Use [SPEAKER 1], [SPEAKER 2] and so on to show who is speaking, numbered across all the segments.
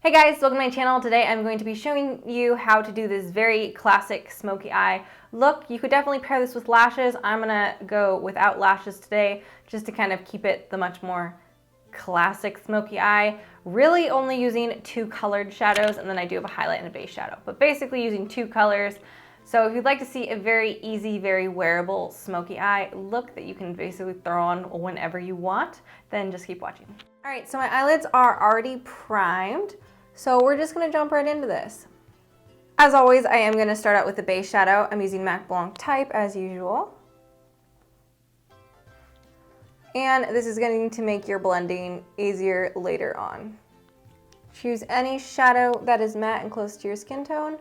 [SPEAKER 1] Hey guys, welcome to my channel. Today I'm going to be showing you how to do this very classic smoky eye look. You could definitely pair this with lashes. I'm gonna go without lashes today just to kind of keep it the much more classic smoky eye. Really only using two colored shadows, and then I do have a highlight and a base shadow, but basically using two colors. So if you'd like to see a very easy, very wearable smoky eye look that you can basically throw on whenever you want, then just keep watching. All right, so my eyelids are already primed. So we're just gonna jump right into this. As always, I am gonna start out with the base shadow. I'm using Mac Blanc Type as usual. And this is going to make your blending easier later on. Choose any shadow that is matte and close to your skin tone.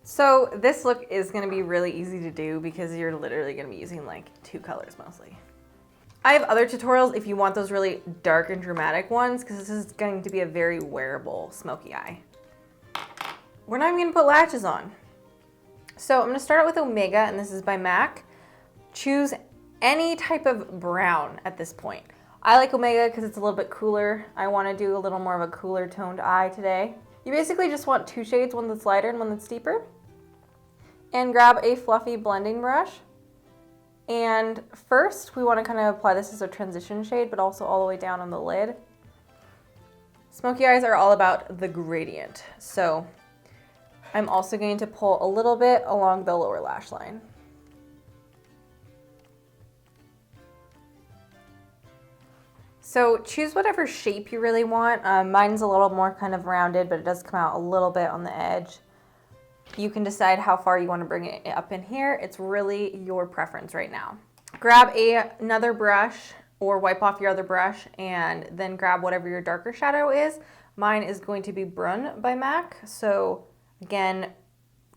[SPEAKER 1] So this look is gonna be really easy to do because you're literally gonna be using like two colors mostly. I have other tutorials if you want those really dark and dramatic ones, because this is going to be a very wearable smoky eye. We're not even gonna put lashes on. So I'm gonna start out with Omega, and this is by MAC. Choose any type of brown at this point. I like Omega because it's a little bit cooler. I wanna do a little more of a cooler toned eye today. You basically just want two shades, one that's lighter and one that's deeper. And grab a fluffy blending brush. And first, we want to kind of apply this as a transition shade, but also all the way down on the lid. Smoky eyes are all about the gradient. So I'm also going to pull a little bit along the lower lash line. So choose whatever shape you really want. Mine's a little more kind of rounded, but it does come out a little bit on the edge. You can decide how far you want to bring it up in here. It's really your preference right now. Grab another brush or wipe off your other brush and then grab whatever your darker shadow is. Mine is going to be Brun by MAC. So again,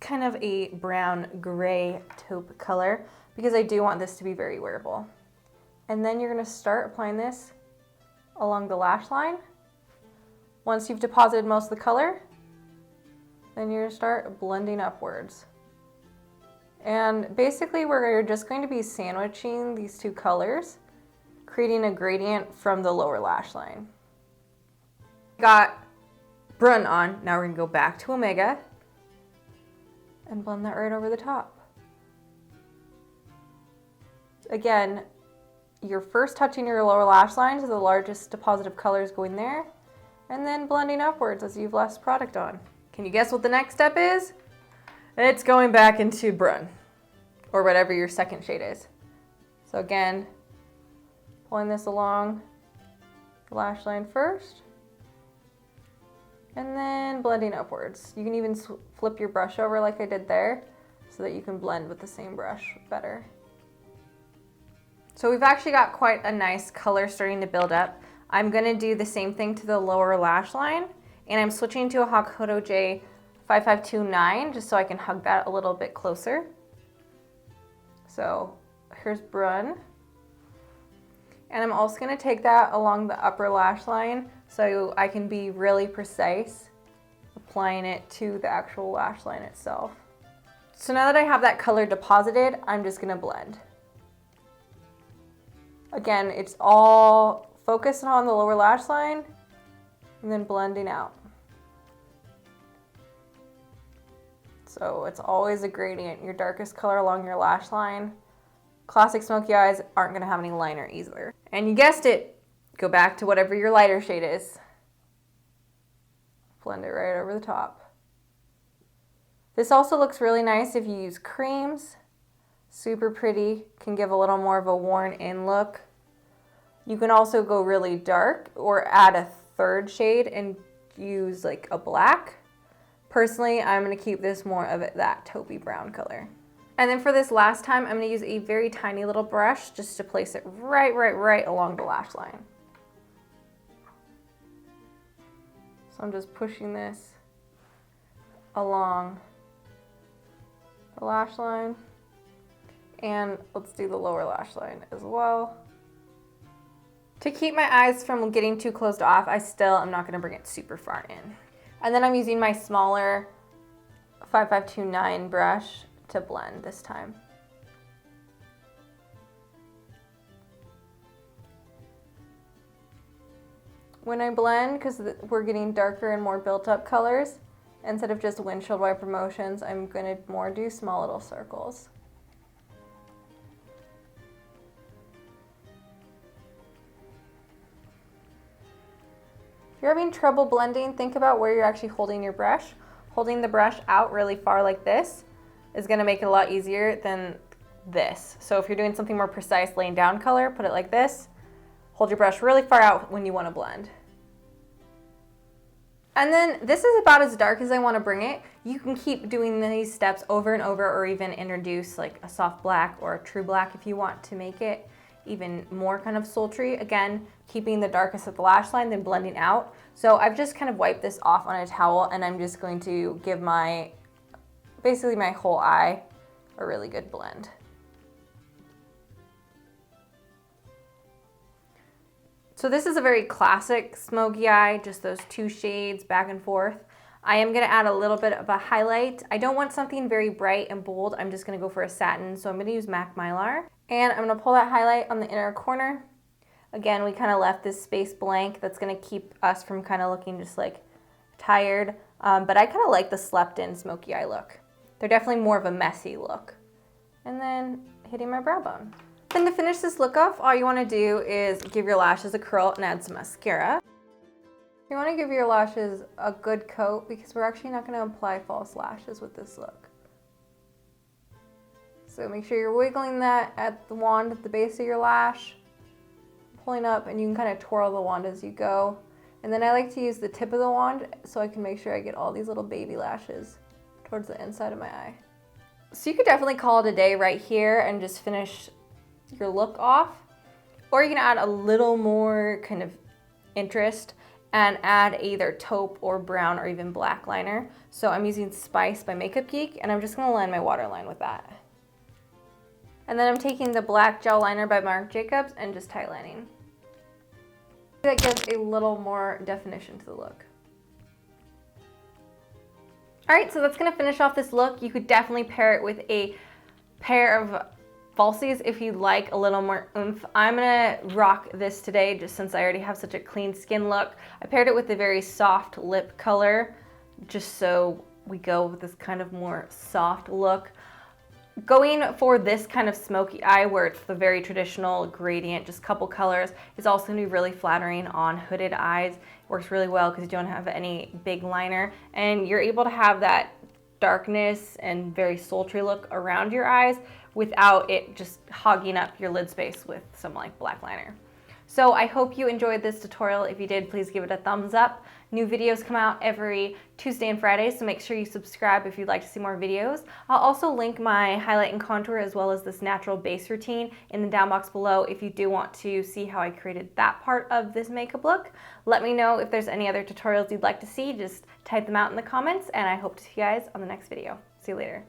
[SPEAKER 1] kind of a brown gray taupe color because I do want this to be very wearable. And then you're going to start applying this along the lash line. Once you've deposited most of the color, then you're gonna start blending upwards. And basically we're just going to be sandwiching these two colors, creating a gradient from the lower lash line. Got Brun on, now we're gonna go back to Omega and blend that right over the top. Again, you're first touching your lower lash line to the largest deposit of colors going there, and then blending upwards as you've less product on. Can you guess what the next step is? It's going back into Brun, or whatever your second shade is. So again, pulling this along the lash line first, and then blending upwards. You can even flip your brush over like I did there, so that you can blend with the same brush better. So we've actually got quite a nice color starting to build up. I'm gonna do the same thing to the lower lash line, and I'm switching to a Hakuhodo J5529 just so I can hug that a little bit closer. So here's Brun. And I'm also gonna take that along the upper lash line so I can be really precise applying it to the actual lash line itself. So now that I have that color deposited, I'm just gonna blend. Again, it's all focused on the lower lash line and then blending out. So it's always a gradient, your darkest color along your lash line. Classic smoky eyes aren't gonna have any liner either. And you guessed it, go back to whatever your lighter shade is. Blend it right over the top. This also looks really nice if you use creams. Super pretty, can give a little more of a worn in look. You can also go really dark or add a third shade and use like a black. Personally, I'm gonna keep this more of that taupey brown color. And then for this last time, I'm gonna use a very tiny little brush just to place it right along the lash line. So I'm just pushing this along the lash line. And let's do the lower lash line as well. To keep my eyes from getting too closed off, I still am not gonna bring it super far in. And then I'm using my smaller 5529 brush to blend this time. when I blend, because we're getting darker and more built up colors, instead of just windshield wiper motions, I'm going to more do small little circles. If you're having trouble blending, think about where you're actually holding your brush. Holding the brush out really far like this is going to make it a lot easier than this. So if you're doing something more precise, laying down color, put it like this. Hold your brush really far out when you want to blend. And then this is about as dark as I want to bring it. You can keep doing these steps over and over, or even introduce like a soft black or a true black if you want to make it even more kind of sultry. Again, keeping the darkest at the lash line, then blending out. So I've just kind of wiped this off on a towel, and I'm just going to give basically my whole eye a really good blend. So this is a very classic smoky eye, just those two shades back and forth. I am gonna add a little bit of a highlight. I don't want something very bright and bold. I'm just gonna go for a satin. So I'm gonna use MAC Mylar. And I'm gonna pull that highlight on the inner corner. Again, we kind of left this space blank. That's gonna keep us from kind of looking just like tired. But I kind of like the slept in smoky eye look. They're definitely more of a messy look. And then hitting my brow bone. Then to finish this look off, all you want to do is give your lashes a curl and add some mascara. You want to give your lashes a good coat because we're actually not going to apply false lashes with this look. So make sure you're wiggling that at the wand at the base of your lash, pulling up, and you can kind of twirl the wand as you go. And then I like to use the tip of the wand so I can make sure I get all these little baby lashes towards the inside of my eye. So you could definitely call it a day right here and just finish your look off, or you can add a little more kind of interest and add either taupe or brown or even black liner. So I'm using Spice by Makeup Geek, and I'm just gonna line my waterline with that. And then I'm taking the black gel liner by Marc Jacobs and just tightlining. That gives a little more definition to the look. All right, so that's gonna finish off this look. You could definitely pair it with a pair of falsies if you'd like a little more oomph. I'm gonna rock this today just since I already have such a clean skin look. I paired it with a very soft lip color just so we go with this kind of more soft look. Going for this kind of smoky eye where it's the very traditional gradient, just couple colors, is also gonna be really flattering on hooded eyes. It works really well because you don't have any big liner, and you're able to have that darkness and very sultry look around your eyes without it just hogging up your lid space with some like black liner. So I hope you enjoyed this tutorial. If you did, please give it a thumbs up. New videos come out every Tuesday and Friday, so make sure you subscribe if you'd like to see more videos. I'll also link my highlight and contour as well as this natural base routine in the down box below if you do want to see how I created that part of this makeup look. Let me know if there's any other tutorials you'd like to see. Just type them out in the comments, and I hope to see you guys on the next video. See you later.